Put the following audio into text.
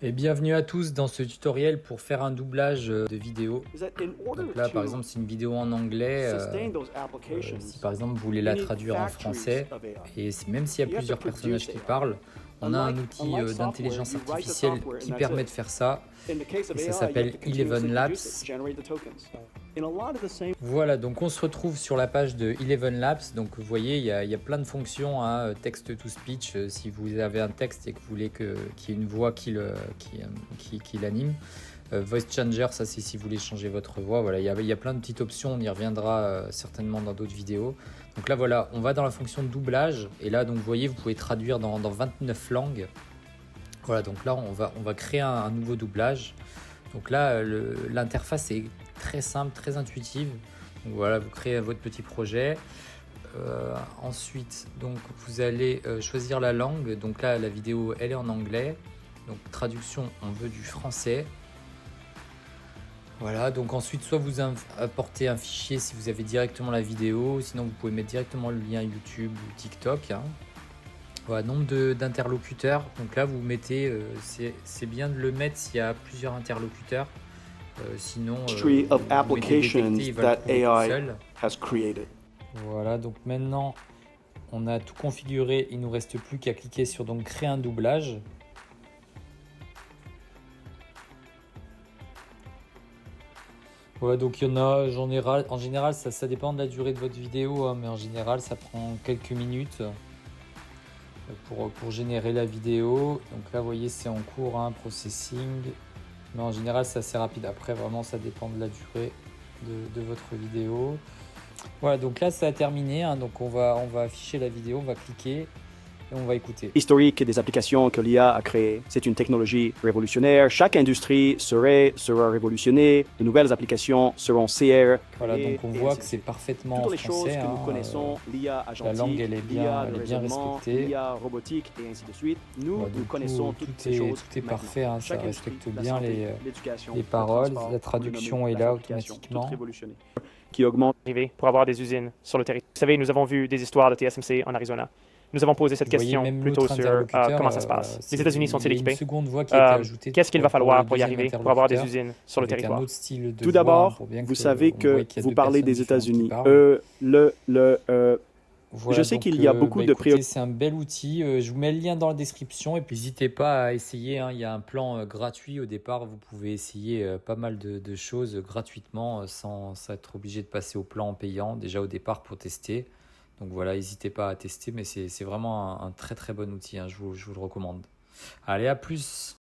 Et bienvenue à tous dans ce tutoriel pour faire un doublage de vidéo. Donc là, par exemple, c'est une vidéo en anglais. Si par exemple vous voulez la traduire en français, et même s'il y a plusieurs personnages qui parlent, on a un outil d'intelligence artificielle qui permet de faire ça. Et ça s'appelle Eleven Labs. Voilà, donc on se retrouve sur la page de Eleven Labs. Donc vous voyez, il y a plein de fonctions, hein, text-to-speech, si vous avez un texte et que vous voulez qu'il y ait une voix qui l'anime. Voice changer, ça c'est si vous voulez changer votre voix. Voilà, il y a plein de petites options, on y reviendra certainement dans d'autres vidéos. Donc là voilà, on va dans la fonction de doublage. Et là, donc vous voyez, vous pouvez traduire dans 29 langues. Voilà, donc là on va créer un nouveau doublage. Donc là, l'interface est très simple, très intuitive. Donc voilà, vous créez votre petit projet. Ensuite, donc vous allez choisir la langue. Donc là, la vidéo, elle est en anglais. Donc traduction, on veut du français. Voilà, donc ensuite, soit vous apportez un fichier si vous avez directement la vidéo. Sinon, vous pouvez mettre directement le lien YouTube ou TikTok. Hein. Voilà, nombre d'interlocuteurs. Donc là, vous mettez, c'est bien de le mettre s'il y a plusieurs interlocuteurs. Sinon, of applications that AI has created. Voilà, donc maintenant, on a tout configuré. Il ne nous reste plus qu'à cliquer sur donc créer un doublage. Voilà, donc il y en a, en général, ça dépend de la durée de votre vidéo, hein, mais en général, ça prend quelques minutes pour générer la vidéo. Donc là, vous voyez, c'est en cours, hein, processing. Mais en général, c'est assez rapide. Après, vraiment, ça dépend de la durée de votre vidéo. Voilà, donc là, ça a terminé. Hein, donc on va afficher la vidéo, on va cliquer et on va écouter. Historique des applications que l'IA a créées. C'est une technologie révolutionnaire. Chaque industrie sera révolutionnée. De nouvelles applications seront CR. Voilà, donc on voit que c'est parfaitement en les choses français. que nous connaissons, l'IA agentique, la langue, elle est bien respectée. l'IA robotique et ainsi de suite. Nous Voilà, connaissons toutes ces choses. Tout est parfait, hein, ça respecte bien les paroles. paroles. La traduction est là automatiquement. Qui augmente. Pour avoir des usines sur le territoire. Vous savez, nous avons vu des histoires de TSMC en Arizona. Nous avons posé cette question plutôt sur comment ça se passe. Les États-Unis sont-ils équipés? Qu'est-ce qu'il va falloir pour y arriver, pour avoir des usines sur le territoire? Tout d'abord, vous savez que vous parlez des États-Unis. Voilà, je sais qu'il y a beaucoup de priorités. C'est un bel outil. Je vous mets le lien dans la description et puis n'hésitez pas à essayer. Hein. Il y a un plan gratuit au départ. Vous pouvez essayer pas mal de choses gratuitement sans être obligé de passer au plan payant déjà au départ pour tester. Donc voilà, n'hésitez pas à tester, mais c'est vraiment un très très bon outil. Hein. Je vous le recommande. Allez, à plus!